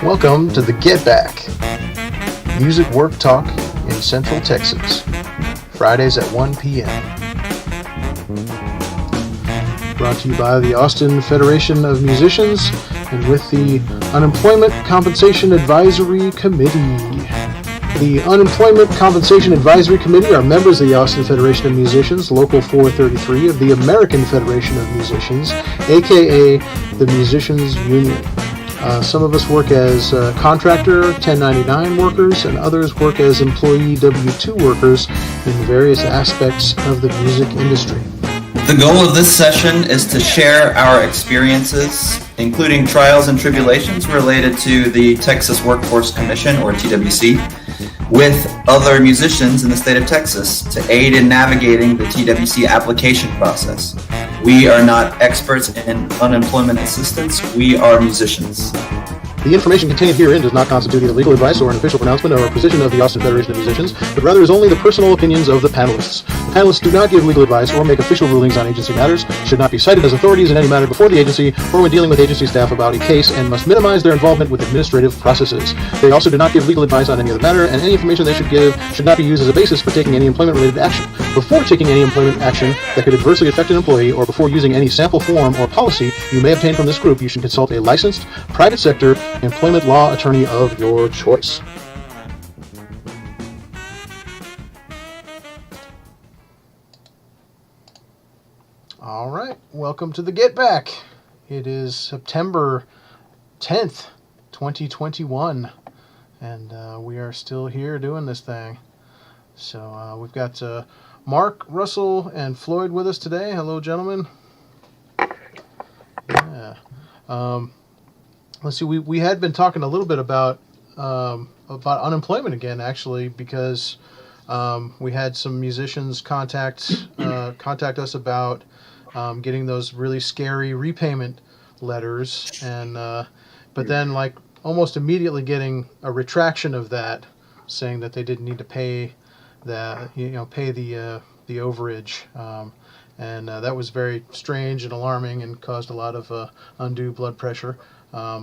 Welcome to the Get Back, music work talk in Central Texas, Fridays at 1 p.m. Brought to you by the Austin Federation of Musicians and with the Unemployment Compensation Advisory Committee. The Unemployment Compensation Advisory Committee are members of the Austin Federation of Musicians, Local 433 of the American Federation of Musicians, aka the Musicians Union. Some of us work as contractor 1099 workers, and others work as employee W-2 workers in various aspects of the music industry. The goal of this session is to share our experiences, including trials and tribulations related to the Texas Workforce Commission, or TWC, with other musicians in the state of Texas to aid in navigating the TWC application process. We are not experts in unemployment assistance. We are musicians. The information contained herein does not constitute either legal advice or an official pronouncement or a position of the Austin Federation of Musicians, but rather is only the personal opinions of the panelists. The panelists do not give legal advice or make official rulings on agency matters, should not be cited as authorities in any matter before the agency or when dealing with agency staff about a case, and must minimize their involvement with administrative processes. They also do not give legal advice on any other matter, and any information they should give should not be used as a basis for taking any employment-related action. Before taking any employment action that could adversely affect an employee, or before using any sample form or policy you may obtain from this group, you should consult a licensed, private sector, employment law attorney of your choice. All right, welcome to the Get Back. It is September 10th, 2021, and we are still here doing this thing. So we've got Mark, Russell, and Floyd with us today. Hello, gentlemen. Yeah. Let's see. We had been talking a little bit about unemployment again, actually, because we had some musicians contact us about getting those really scary repayment letters, and but then like almost immediately getting a retraction of that, saying that they didn't need to pay the overage. And that was very strange and alarming and caused a lot of undue blood pressure.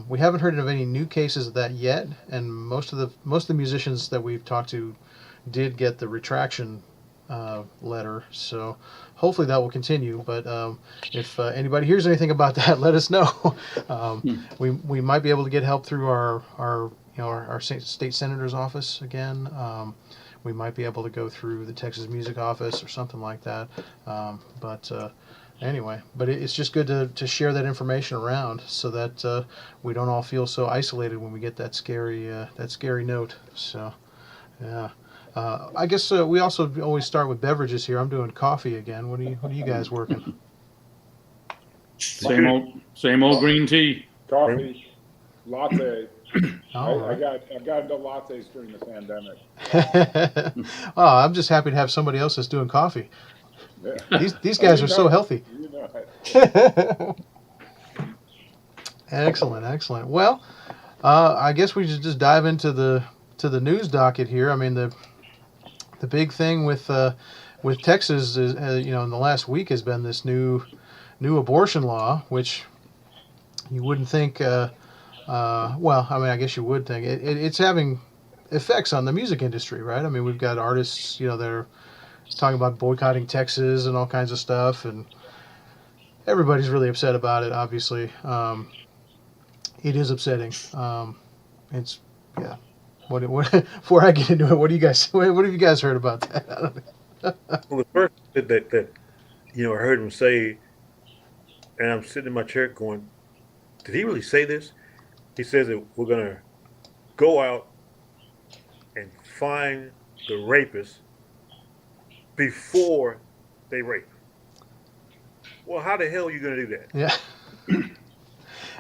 We haven't heard of any new cases of that yet, and most of the musicians that we've talked to did get the retraction letter. So hopefully that will continue. But if anybody hears anything about that, let us know. We might be able to get help through our state senator's office again. We might be able to go through the Texas Music Office or something like that. Anyway, it's just good to share that information around so that we don't all feel so isolated when we get that scary note. So, yeah. I guess we also always start with beverages here. I'm doing coffee again. What are you guys working? Same old green tea. Coffee, latte. Right. I got into lattes during the pandemic. Oh, I'm just happy to have somebody else that's doing coffee. Yeah. These guys are so healthy. You know it. Excellent. Well, I guess we should just dive into the news docket here. I mean, the big thing with Texas is, in the last week has been this new abortion law, which you wouldn't think. Well, I mean, I guess you would think it's having effects on the music industry, right? I mean, we've got artists, they're talking about boycotting Texas and all kinds of stuff, and everybody's really upset about it. Obviously, it is upsetting. It's yeah. What? Before I get into it, what have you guys heard about that? Well, the first that I heard him say, and I'm sitting in my chair going, "Did he really say this?" He says that we're gonna go out and find the rapists before they rape. Well, how the hell are you gonna do that? Yeah.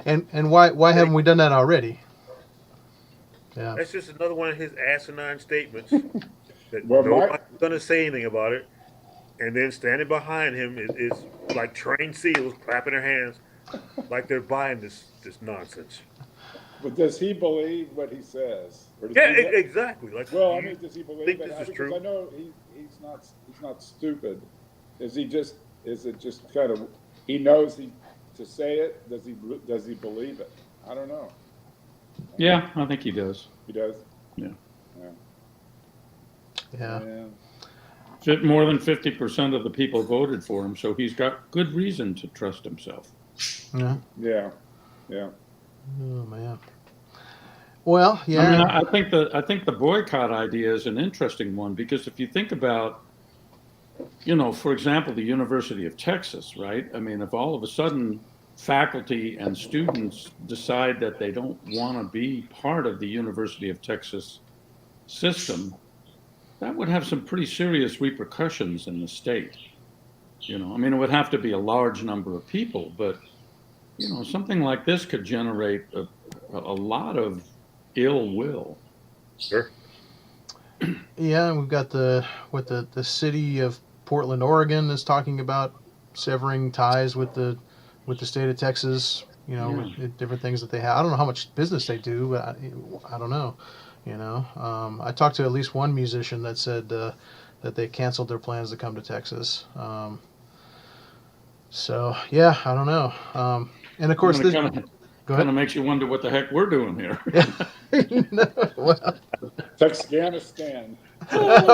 And why haven't we done that already? Yeah. That's just another one of his asinine statements that Well, nobody's gonna say anything about it, and then standing behind him is like trained seals clapping their hands like they're buying this nonsense. But does he believe what he says? Or does Yeah, he, exactly. Like, well, I mean, does he believe think it? this is Because true? I know he's not stupid. Is it just kind of he knows to say it? Does he believe it? I don't know. Yeah, I think he does. He does? Yeah. Yeah. More than 50% of the people voted for him, so he's got good reason to trust himself. Yeah. Yeah, yeah. Oh man. Well, I mean, yeah. I think the boycott idea is an interesting one because if you think about, for example, the University of Texas, right? I mean, if all of a sudden faculty and students decide that they don't want to be part of the University of Texas system, that would have some pretty serious repercussions in the state. I mean, it would have to be a large number of people, but something like this could generate a lot of ill will. Sure. Yeah, and we've got the city of Portland, Oregon is talking about severing ties with the state of Texas. With different things that they have. I don't know how much business they do, but I don't know. I talked to at least one musician that said that they canceled their plans to come to Texas. So yeah, I don't know. And of course, this Kind go ahead. of makes you wonder what the heck we're doing here. Well, Texaganistan. What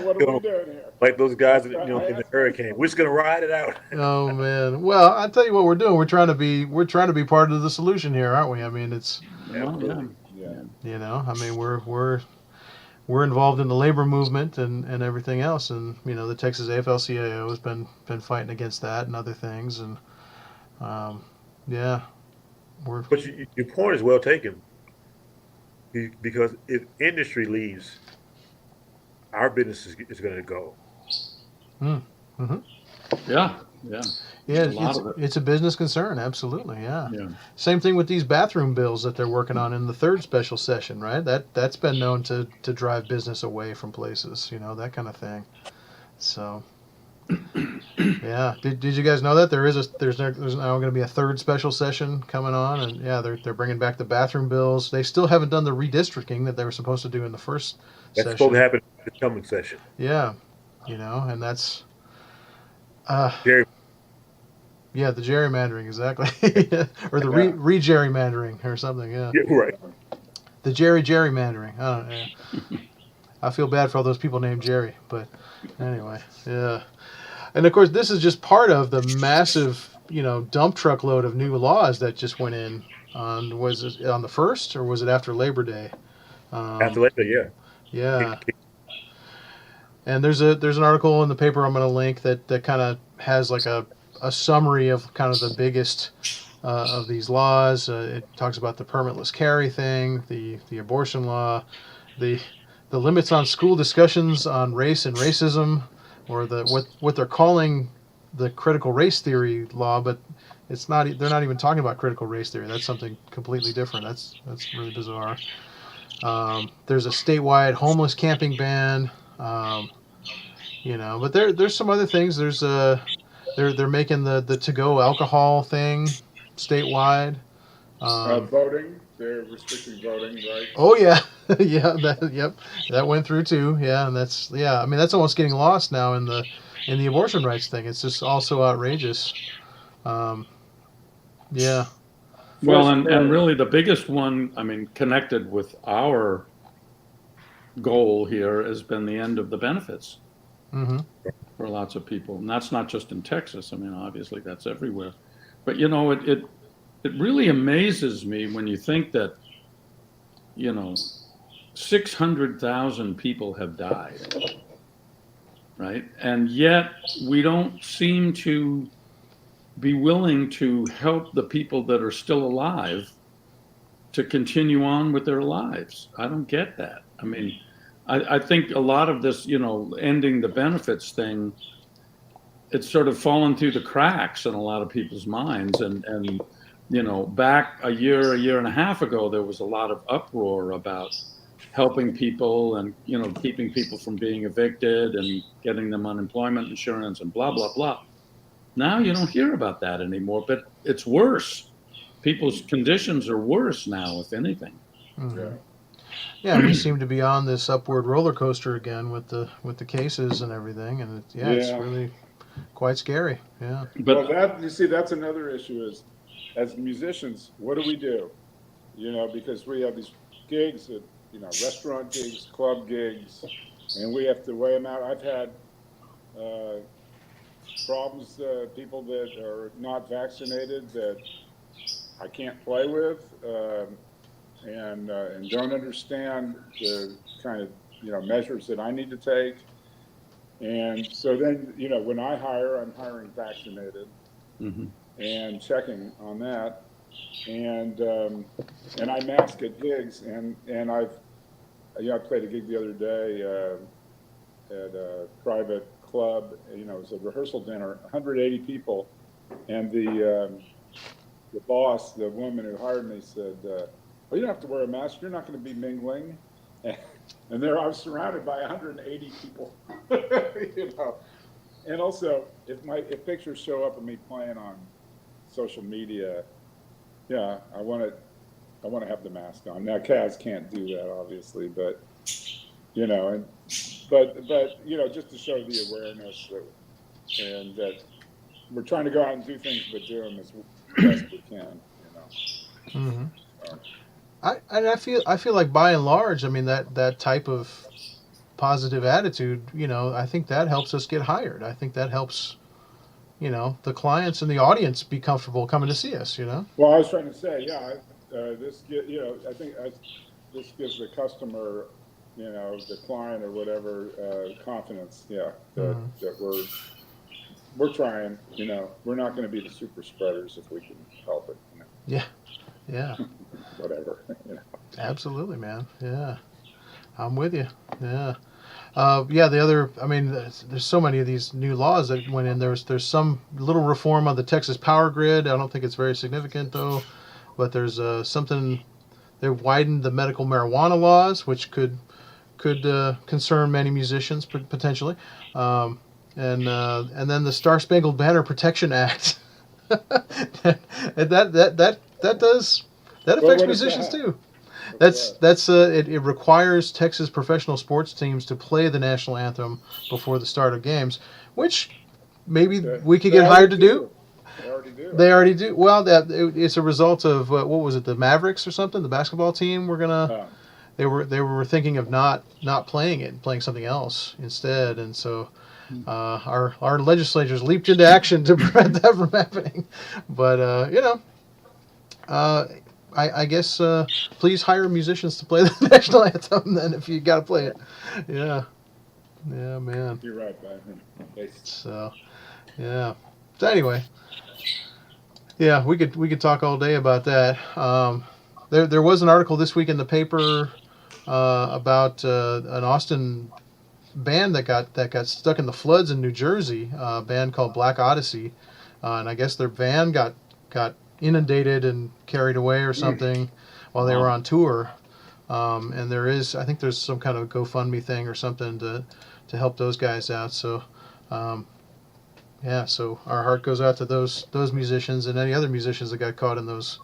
are we doing here? Like those guys, in the hurricane. We're just gonna ride it out. oh man. Well, I tell you what we're doing. We're trying to be part of the solution here, aren't we? I mean, it's Well, Yeah. I mean, we're involved in the labor movement and everything else, and the Texas AFL-CIO has been fighting against that and other things, and yeah, we're But your point is well taken. Because if industry leaves, our business is going to go. mm-hmm. yeah. Yeah, A lot of it. it's a business concern, absolutely. Yeah. Yeah. Same thing with these bathroom bills that they're working on in the third special session, right? That's been known to drive business away from places, that kind of thing. So, yeah. Did you guys know that there's now going to be a third special session coming on, and yeah, they're bringing back the bathroom bills. They still haven't done the redistricting that they were supposed to do in the first That's session. supposed to happen in the coming session. Yeah, and that's. Jerry. Yeah, the gerrymandering, exactly. Or the re-gerrymandering or something, yeah. Yeah, right. The gerrymandering. I don't know. Yeah. I feel bad for all those people named Jerry, but anyway, yeah. And of course, this is just part of the massive, dump truck load of new laws that just went in on, was it on the 1st or was it after Labor Day? After later, yeah. Yeah. And there's an article in the paper I'm going to link that kind of has like a summary of kind of the biggest of these laws. It talks about the permitless carry thing, the abortion law, the limits on school discussions on race and racism, or what they're calling the critical race theory law, but it's not. They're not even talking about critical race theory. That's something completely different. That's really bizarre. There's a statewide homeless camping ban. But there's some other things. There's they're making the to-go alcohol thing statewide. Voting, they're restricting voting, right? Oh yeah, yeah. That went through too. Yeah, and I mean, that's almost getting lost now in the abortion rights thing. It's just all so outrageous. Yeah. Well, and really the biggest one, I mean, connected with our goal here has been the end of the benefits. Mm-hmm. For lots of people, and that's not just in Texas. I mean, obviously that's everywhere. But it really amazes me when you think that 600,000 people have died, right? And yet we don't seem to be willing to help the people that are still alive to continue on with their lives. I don't get that. I mean, I think a lot of this, ending the benefits thing, it's sort of fallen through the cracks in a lot of people's minds. And back a year and a half ago, there was a lot of uproar about helping people and, keeping people from being evicted and getting them unemployment insurance and blah, blah, blah. Now you don't hear about that anymore, but it's worse. People's conditions are worse now, if anything. Mm-hmm. Yeah, we seem to be on this upward roller coaster again with the cases and everything, and it's really quite scary. Yeah. But well, that's another issue is as musicians, what do we do? You know, because we have these gigs at, you know, restaurant gigs, club gigs, and we have to weigh them out. I've had problems, people that are not vaccinated that I can't play with, and don't understand the kind of, you know, measures that I need to take. And so then, you know, when I hire, I'm hiring vaccinated and checking on that. And I mask at gigs, and I played a gig the other day at a private club. You know, it was a rehearsal dinner, 180 people, and the boss, the woman who hired me, said, "Well, you don't have to wear a mask. You're not going to be mingling." And there I was surrounded by 180 people, you know. And also, if pictures show up of me playing on social media, yeah, I want to have the mask on. Now, Kaz can't do that, obviously, but you know, but you know, just to show the awareness and that we're trying to go out and do things, but do them as best we can, you know. Mm-hmm. I feel like by and large, I mean that type of positive attitude, you know, I think that helps us get hired. I think that helps, you know, the clients and the audience be comfortable coming to see us, you know. Well, I was trying to say, yeah, you know, I think this gives the customer, you know, the client or whatever, confidence, yeah, that we're trying, you know, we're not going to be the super spreaders if we can help it, you know. Yeah. Whatever, you know. Absolutely, man. Yeah. I'm with you. Yeah. The other, I mean, there's so many of these new laws that went in. There's some little reform on the Texas power grid. I don't think it's very significant though, but there's something. They widened the medical marijuana laws, which could concern many musicians potentially, and then the Star Spangled Banner Protection Act. And that affects musicians too. It requires Texas professional sports teams to play the national anthem before the start of games, which maybe we could get hired to do. They already do. They already do. Well, it's a result of what was it, the Mavericks or something? The basketball team they were thinking of not playing it and playing something else instead, and so our legislators leaped into action to prevent that from happening. But you know. I guess please hire musicians to play the national anthem then if you got to play it. Yeah, man. You're right, man. So, yeah. So anyway, yeah, we could talk all day about that. There was an article this week in the paper about an Austin band that got stuck in the floods in New Jersey. A band called Black Odyssey, and I guess their van got inundated and carried away or something while they were on tour. And I think there's some kind of GoFundMe thing or something to help those guys out. So, so our heart goes out to those musicians and any other musicians that got caught in those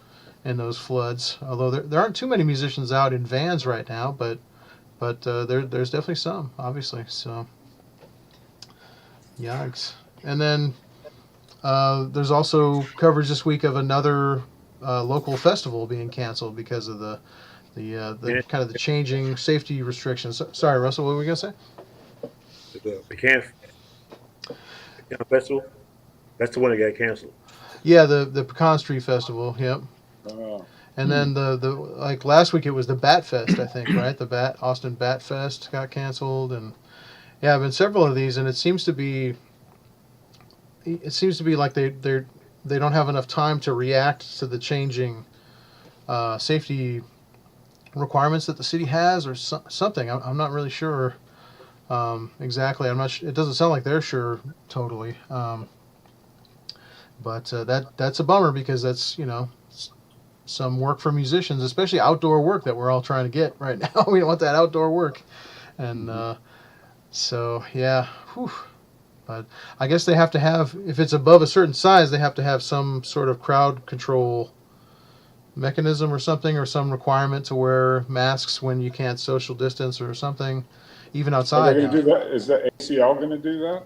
floods. Although there aren't too many musicians out in vans right now, but there's definitely some, obviously. So, yikes. And then there's also coverage this week of another local festival being canceled because of the kind of the changing safety restrictions. Sorry, Russell, what were we gonna say? The Pecan Festival. That's the one that got canceled. Yeah, the Pecan Street Festival. Yep. And then the like last week it was the Bat Fest, I think, right? The Austin Bat Fest got canceled, and yeah, I've been several of these, and it seems to be like they don't have enough time to react to the changing safety requirements that the city has, or something. I'm not really sure exactly. I'm not. It doesn't sound like they're sure totally. But that's a bummer because that's some work for musicians, especially outdoor work that we're all trying to get right now. We don't want that outdoor work, and so yeah. Whew. But I guess they have to have, if it's above a certain size, they have to have some sort of crowd control mechanism or something, or some requirement to wear masks when you can't social distance or something, even outside. Are they going to do that? Is the ACL going to do that?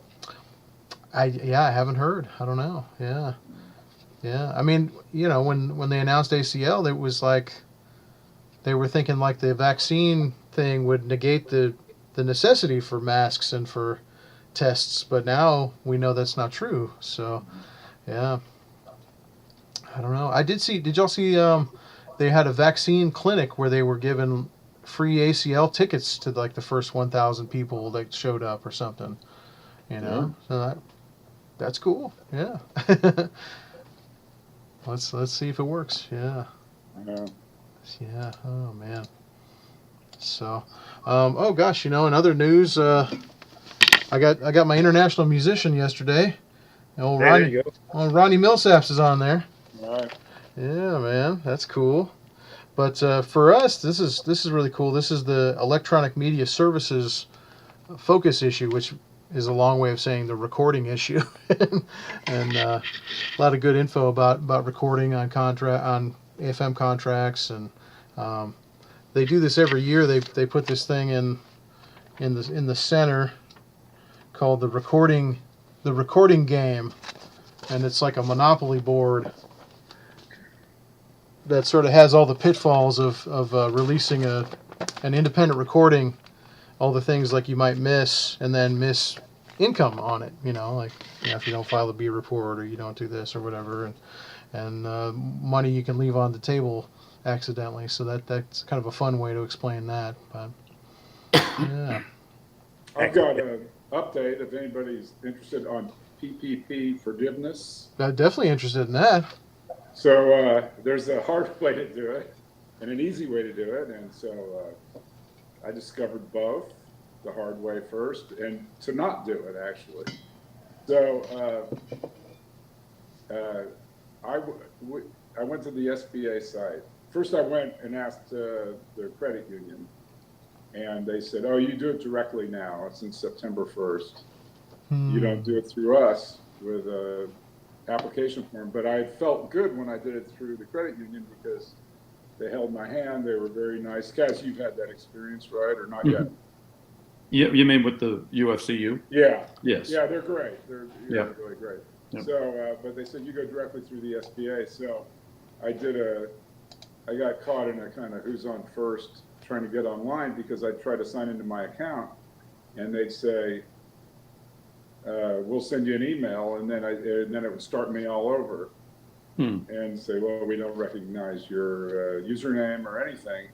I haven't heard. I don't know. Yeah. Yeah, I mean, when they announced ACL, it was like they were thinking like the vaccine thing would negate the necessity for masks and for tests, but now we know that's not true. So, yeah, I don't know. I did see. Did y'all see? They had a vaccine clinic where they were given free ACL tickets to like the first 1,000 people that showed up or something. So that's cool. Yeah. let's see if it works. Yeah. Uh, Yeah. Oh man. So, oh gosh, in other news, I got my international musician yesterday. Old Hey, there Ronnie, you go. old Ronnie Millsaps is on there. all right. Yeah, man, that's cool. But for us, this is really cool. This is the electronic media services focus issue, which is a long way of saying the recording issue, and a lot of good info about recording on FM contracts, and they do this every year. They put this thing in the center called the recording game, and it's like a Monopoly board that sort of has all the pitfalls of releasing an independent recording, all the things like you might miss, and then miss income on it. Like if you don't file a B report or you don't do this or whatever, and money you can leave on the table accidentally. So that's kind of a fun way to explain that. But yeah. I've got an update if anybody's interested on PPP forgiveness. I'm definitely interested in that. So there's a hard way to do it and an easy way to do it. And so I discovered both, the hard way first, and to not do it, actually. So I went to the SBA site. First, I went and asked their credit union. And they said, oh, you do it directly now. It's in September 1st. You don't do it through us with a application form. But I felt good when I did it through the credit union because they held my hand. They were very nice. Cass, you've had that experience, right? Or not yet? Yeah, you mean with the UFCU? Yeah. Yes. Yeah, they're great. They're really great. Yep. So, but they said you go directly through the SBA. So I got caught in a kind of who's on first trying to get online because I tried to sign into my account and they'd say, we'll send you an email, and then it would start me all over and say, well, we don't recognize your username or anything,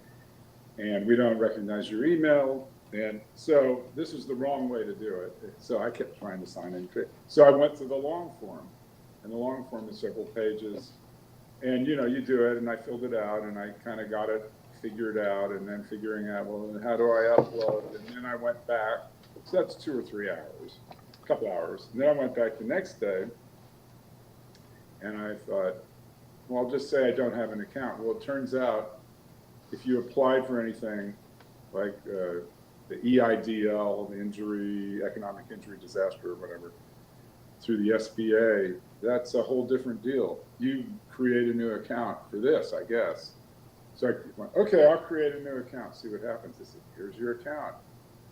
and we don't recognize your email. And so this is the wrong way to do it. So I kept trying to sign in. So I went to the long form, and the long form is several pages. And, you do it, and I filled it out, and I kind of got it figured out, and then figuring out, well, how do I upload? And then I went back. So that's 2 or 3 hours, a couple hours. And then I went back the next day, and I thought, well, I'll just say I don't have an account. Well, it turns out if you applied for anything like the EIDL, the economic injury disaster or whatever, through the SBA, that's a whole different deal. You create a new account for this, I guess. So I went, okay, I'll create a new account, see what happens. I said, here's your account.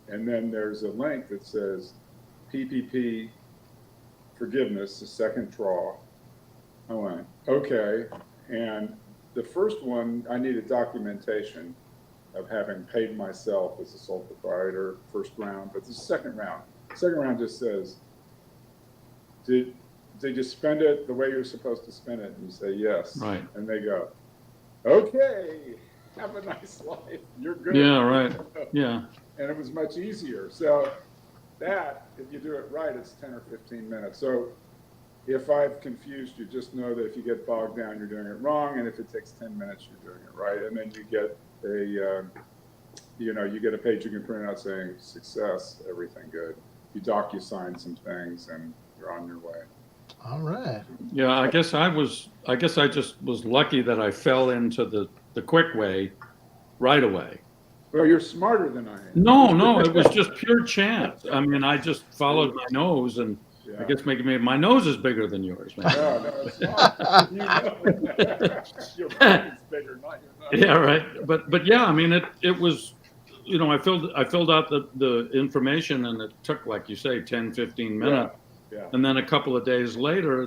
And then there's a link that says PPP forgiveness, the second draw. I went, okay. And the first one, I needed documentation of having paid myself as a sole proprietor, first round. But the second round just says, did you spend it the way you're supposed to spend it? And you say yes. Right. And they go, okay, have a nice life. You're good. Yeah, right. Yeah. And it was much easier. So that, if you do it right, it's 10 or 15 minutes. So if I've confused you, just know that if you get bogged down, you're doing it wrong. And if it takes 10 minutes, you're doing it right. And then you get you get a page you can print out saying success, everything good. You DocuSign some things and you're on your way. All right. Yeah, I guess I just was lucky that I fell into the quick way right away. Well, you're smarter than I am. No, it was just pure chance. I mean, I just followed my nose, and Yeah. I guess maybe my nose is bigger than yours, man. No, it's not. Your brain's bigger, not your nose. Yeah, right. But yeah, I mean, it was, I filled out the information, and it took, like you say, 10, 15 minutes. Yeah. And then a couple of days later,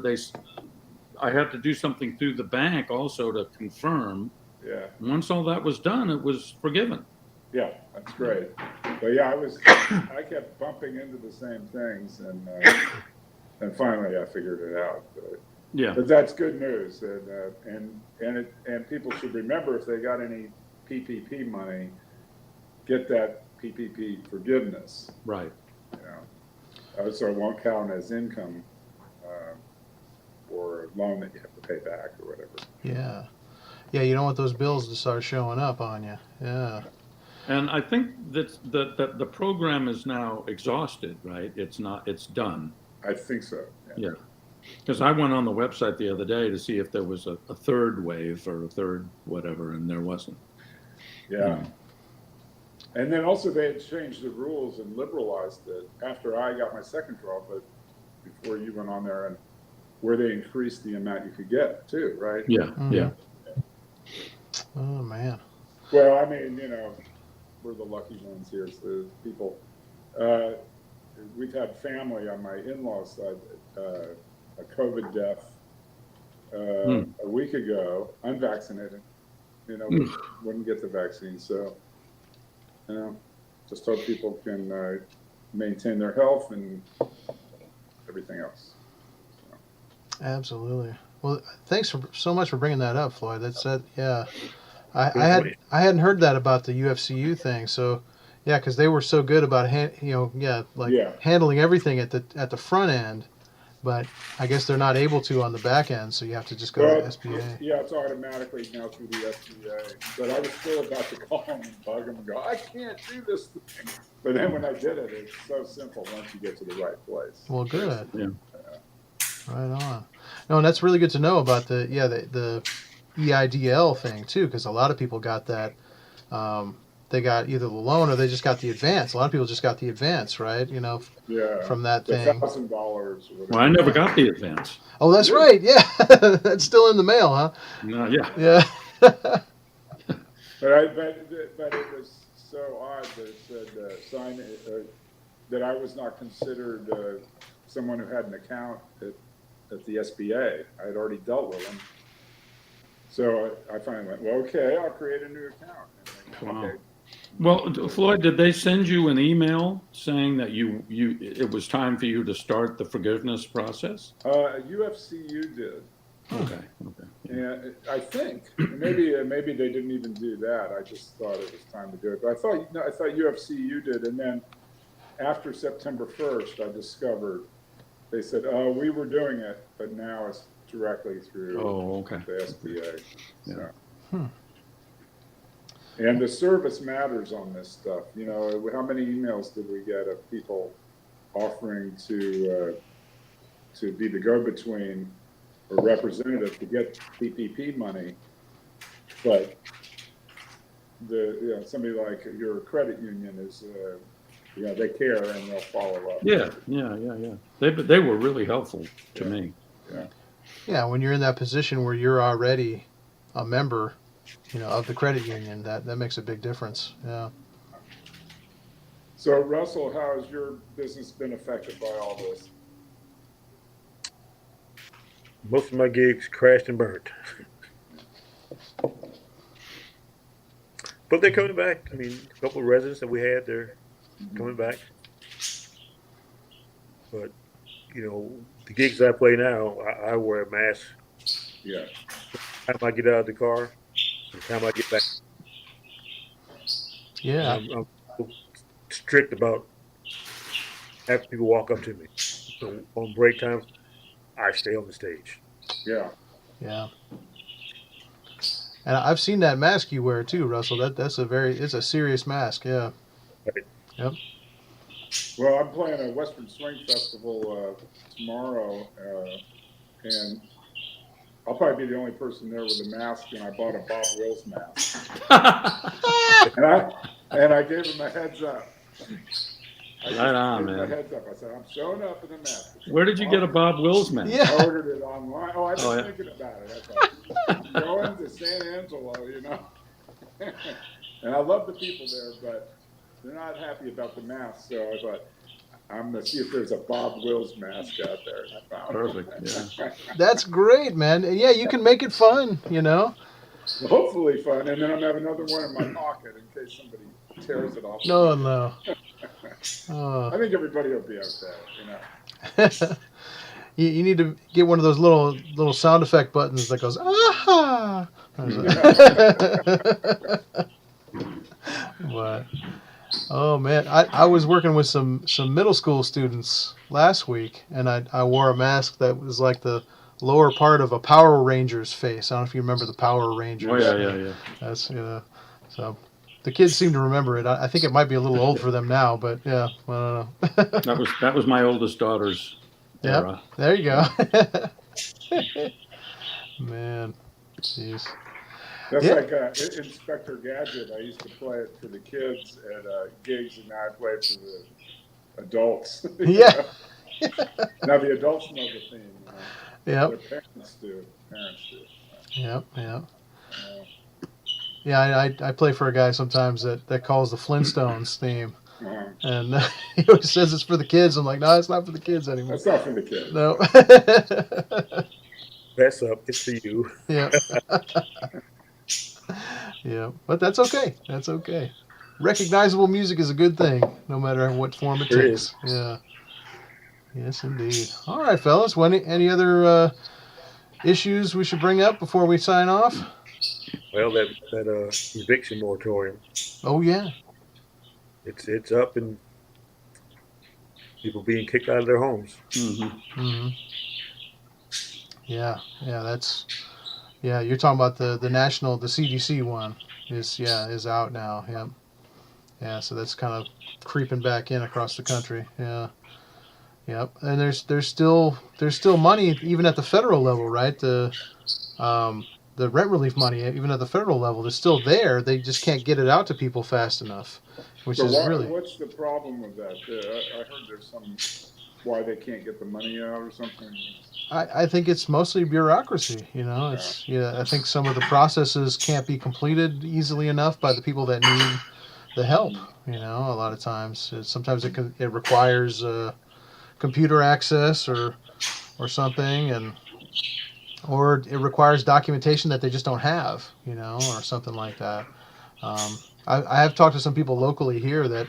I had to do something through the bank also to confirm. Yeah. Once all that was done, it was forgiven. Yeah, that's great. But yeah, I kept bumping into the same things, and finally I figured it out. Yeah. But that's good news, and people should remember, if they got any PPP money, get that PPP forgiveness. Right. You know, so it won't count as income or a loan that you have to pay back or whatever. Yeah. Yeah, you don't want those bills to start showing up on you. Yeah. And I think that the program is now exhausted, right? It's not. It's done. I think so. Yeah. Because I went on the website the other day to see if there was a third wave or a third whatever, and there wasn't. Yeah. And then also they had changed the rules and liberalized it after I got my second draw, but before you went on there, and where they increased the amount you could get too, right? Yeah. Mhm. Yeah. Oh man. Well, I mean, you know, we're the lucky ones here. So people, we've had family on my in-laws side, a COVID death a week ago, unvaccinated, you know, wouldn't get the vaccine. So, you know, just hope people can maintain their health and everything else. So. Absolutely. Well, thanks so much for bringing that up, Floyd. That's that. Yeah, I hadn't heard that about the UFCU thing. So, yeah, because they were so good about handling everything at the front end, but I guess they're not able to on the back end. So you have to just go to SBA. Yeah, it's automatically now through the SBA. But I was still about to call them and bug them and go, I can't do this thing. But then when I did it, it's so simple once you get to the right place. Well, good. Yeah. Right on. No, and that's really good to know about the EIDL thing too, because a lot of people got that. They got either the loan or they just got the advance. A lot of people just got the advance, right? You know, from that thing. $1,000 or whatever. Well, I never got the advance. Oh, that's right. Yeah, that's still in the mail, huh? No, yeah. Yeah. But it was so odd that it said that I was not considered someone who had an account at the SBA. I had already dealt with them. So I finally went, well, okay, I'll create a new account. And Wow. okay. Well, Floyd, did they send you an email saying that it was time for you to start the forgiveness process? UFCU did. Okay. And I think maybe they didn't even do that. I just thought it was time to do it. But I thought UFCU did. And then after September 1st, I discovered they said, "Oh, we were doing it, but now it's directly through the SBA." Yeah. So. And the service matters on this stuff. You know, how many emails did we get of people offering to be the go-between or representative to get PPP money, but somebody like your credit union is, they care and they'll follow up. Yeah. They were really helpful to me. Yeah, when you're in that position where you're already a member, of the credit union, that makes a big difference. Yeah. So Russell, how has your business been affected by all this? Most of my gigs crashed and burnt. But they're coming back. I mean, a couple of residents that we had, they're coming back. But, the gigs I play now, I wear a mask. Yeah. The time I get out of the car, the time I get back. Yeah. I'm so strict about having people walk up to me. So on break times, I stay on the stage. Yeah. Yeah. And I've seen that mask you wear too, Russell. It's a serious mask. Yeah. Right. Yep. Well, I'm playing a Western Swing Festival tomorrow, and I'll probably be the only person there with a mask, and I bought a Bob Wills mask. and I gave him a heads up. Right on, man. A heads up. I said, I'm showing up in a mask. Where did you get a Bob Wills mask? Yeah. I ordered it online. Oh, I've been thinking about it. That's all. Going to San Angelo, and I love the people there, but they're not happy about the mask. So I thought, I'm gonna see if there's a Bob Wills mask out there. And I found Perfect, yeah. That's great, man. Yeah, you can make it fun, you know. Hopefully fun, and then I'm gonna have another one in my pocket in case somebody tears it off. No, no. Oh. I think everybody will be okay, you know. You need to get one of those little sound effect buttons that goes ah. But oh man, I was working with some middle school students last week, and I wore a mask that was like the lower part of a Power Ranger's face. I don't know if you remember the Power Rangers. Oh yeah. That's so the kids seem to remember it. I think it might be a little old for them now, but yeah, I don't know. That was my oldest daughter's era. Yep, there you go. Man, jeez. That's Yeah. like Inspector Gadget. I used to play it for the kids at gigs, and now I play it for the adults. Yeah. Now the adults know the theme. Yep. Their parents do. Yep. Yeah, I play for a guy sometimes that calls the Flintstones theme, and he always says it's for the kids. I'm like, no, it's not for the kids anymore. That's not for the kids. No. That's up. It's for you. Yeah. Yeah, but that's okay. That's okay. Recognizable music is a good thing, no matter what form it Sure takes. is. Yeah. Yes, indeed. All right, fellas. Any other issues we should bring up before we sign off? Well, that eviction moratorium, Oh yeah. it's up, and people being kicked out of their homes. Mm-hmm. Mm-hmm. Yeah. Yeah. You're talking about the CDC one is out now. Yeah. Yeah. So that's kind of creeping back in across the country. Yeah. Yep. And there's still money even at the federal level, right? The rent relief money, even at the federal level, is still there. They just can't get it out to people fast enough, which So is really. what's the problem with that? I heard there's why they can't get the money out or something. I think it's mostly bureaucracy. I think some of the processes can't be completed easily enough by the people that need the help. A lot of times, sometimes it requires computer access or something, or it requires documentation that they just don't have, or something like that. I have talked to some people locally here that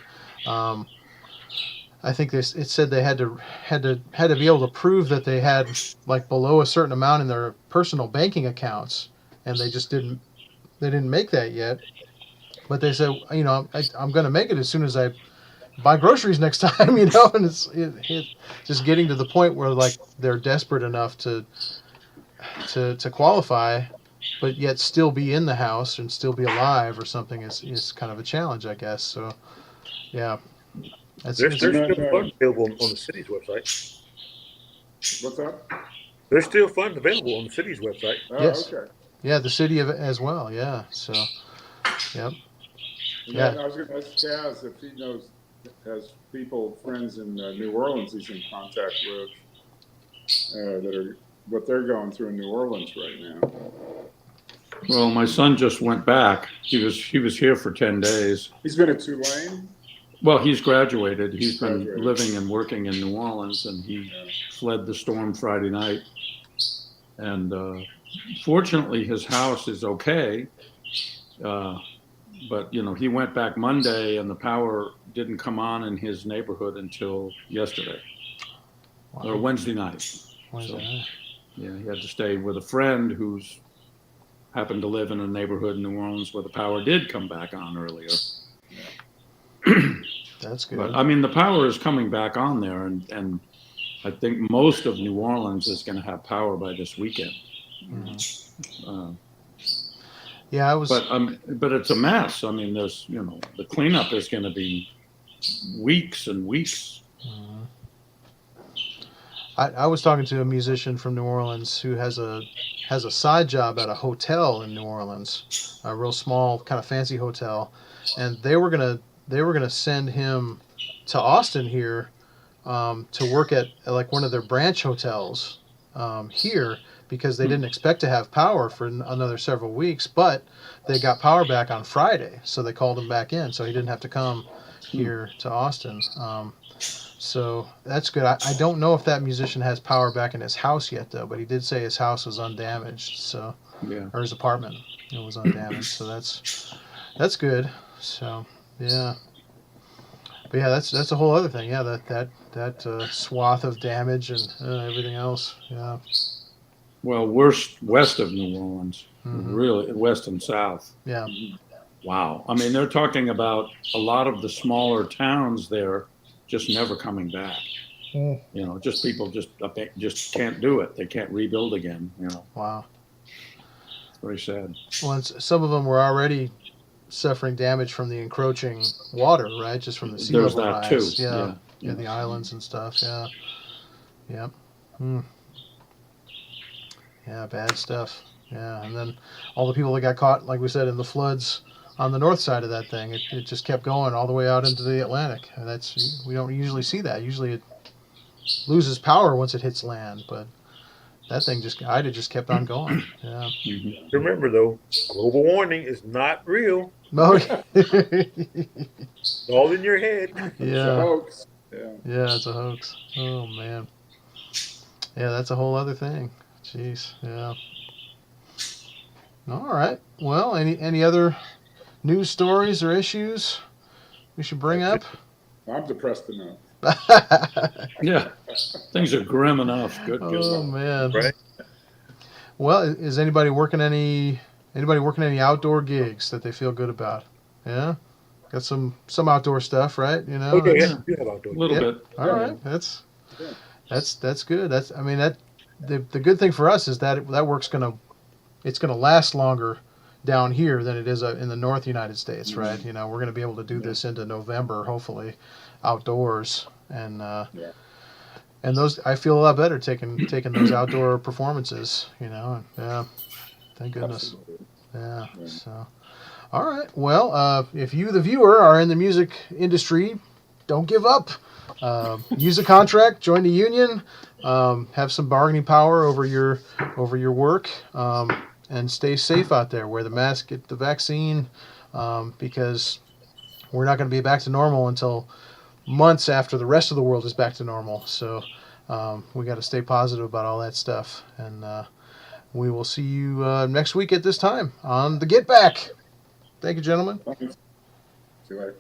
I think it said they had to be able to prove that they had like below a certain amount in their personal banking accounts, and they just didn't make that yet. But they said, I'm going to make it as soon as I buy groceries next time, and it's just getting to the point where like they're desperate enough to qualify, but yet still be in the house and still be alive or something is kind of a challenge, I guess. So, yeah. There's still funds available on the city's website. What's that? There's still funds available on the city's website. Oh, Yes. okay. Yeah, the city as well. Yeah. So, yep. And Yeah. then I was going to ask Chaz if he has friends in New Orleans he's in contact with that are what they're going through in New Orleans right now. Well, my son just went back. He was here for 10 days. He's been at Tulane. Well, he's graduated. He's been living and working in New Orleans, and he fled the storm Friday night. And fortunately, his house is okay. But, he went back Monday, and the power didn't come on in his neighborhood until yesterday, or Wednesday night. So, yeah, he had to stay with a friend who's happened to live in a neighborhood in New Orleans where the power did come back on earlier. That's good. But I mean, the power is coming back on there, and I think most of New Orleans is going to have power by this weekend. Mm-hmm. Yeah, I was. But it's a mess. I mean, there's the cleanup is going to be weeks and weeks. Mm-hmm. I was talking to a musician from New Orleans who has a side job at a hotel in New Orleans, a real small kind of fancy hotel, and they were gonna send him to Austin here to work at like one of their branch hotels here because they didn't expect to have power for another several weeks, but they got power back on Friday, so they called him back in, so he didn't have to come here to Austin. So that's good. I don't know if that musician has power back in his house yet, though, but he did say his house was undamaged, so Yeah. or his apartment was undamaged. So that's good. So yeah, but yeah, that's a whole other thing. Yeah, that swath of damage and everything else. Yeah. Well, worst west of New Orleans, Hmm. really, west and south. Yeah. Wow. I mean, they're talking about a lot of the smaller towns there just never coming back. Mm. You know, just people just can't do it. They can't rebuild again. You know, Wow. it's very sad. Well, some of them were already suffering damage from the encroaching water, right? Just from the sea There's level that too. rise. Yeah. Yeah. Yeah, the islands and stuff. Yeah. Yep. Hmm. Yeah, bad stuff. Yeah, and then all the people that got caught, like we said, in the floods on the north side of that thing, it just kept going all the way out into the Atlantic. And we don't usually see that. Usually it loses power once it hits land, but that thing Ida just kept on going. Yeah. Mhm. Remember though, global warming is not real. Oh, It's all in your head. It's a yeah. hoax. Yeah. Yeah, it's a hoax. Oh man. Yeah, that's a whole other thing. Jeez. Yeah. All right. Well, any other news stories or issues we should bring up? I'm depressed enough. Yeah. Things are grim enough. Good Oh goodness. man. Right. Well, is anybody working any outdoor gigs that they feel good about? Yeah. Got some outdoor stuff, right? You know. Okay, That's, yeah, you have outdoor. A little Yeah. bit. all right. That's Yeah. that's good. That's I mean that the good thing for us is that work's gonna last longer down here than it is in the North United States, Mm-hmm. right? You know, we're gonna be able to do this into November, hopefully, outdoors, Yeah. and those I feel a lot better taking those outdoor performances. You know, and, yeah, thank goodness. Absolutely. Yeah. Yeah. So, all right. Well, if you, the viewer, are in the music industry, don't give up. Use a contract, join the union, have some bargaining power over your work, and stay safe out there. Wear the mask, get the vaccine, because we're not going to be back to normal until months after the rest of the world is back to normal. So we got to stay positive about all that stuff, and we will see you next week at this time on the Get Back. Thank you, gentlemen. Thanks. See you later.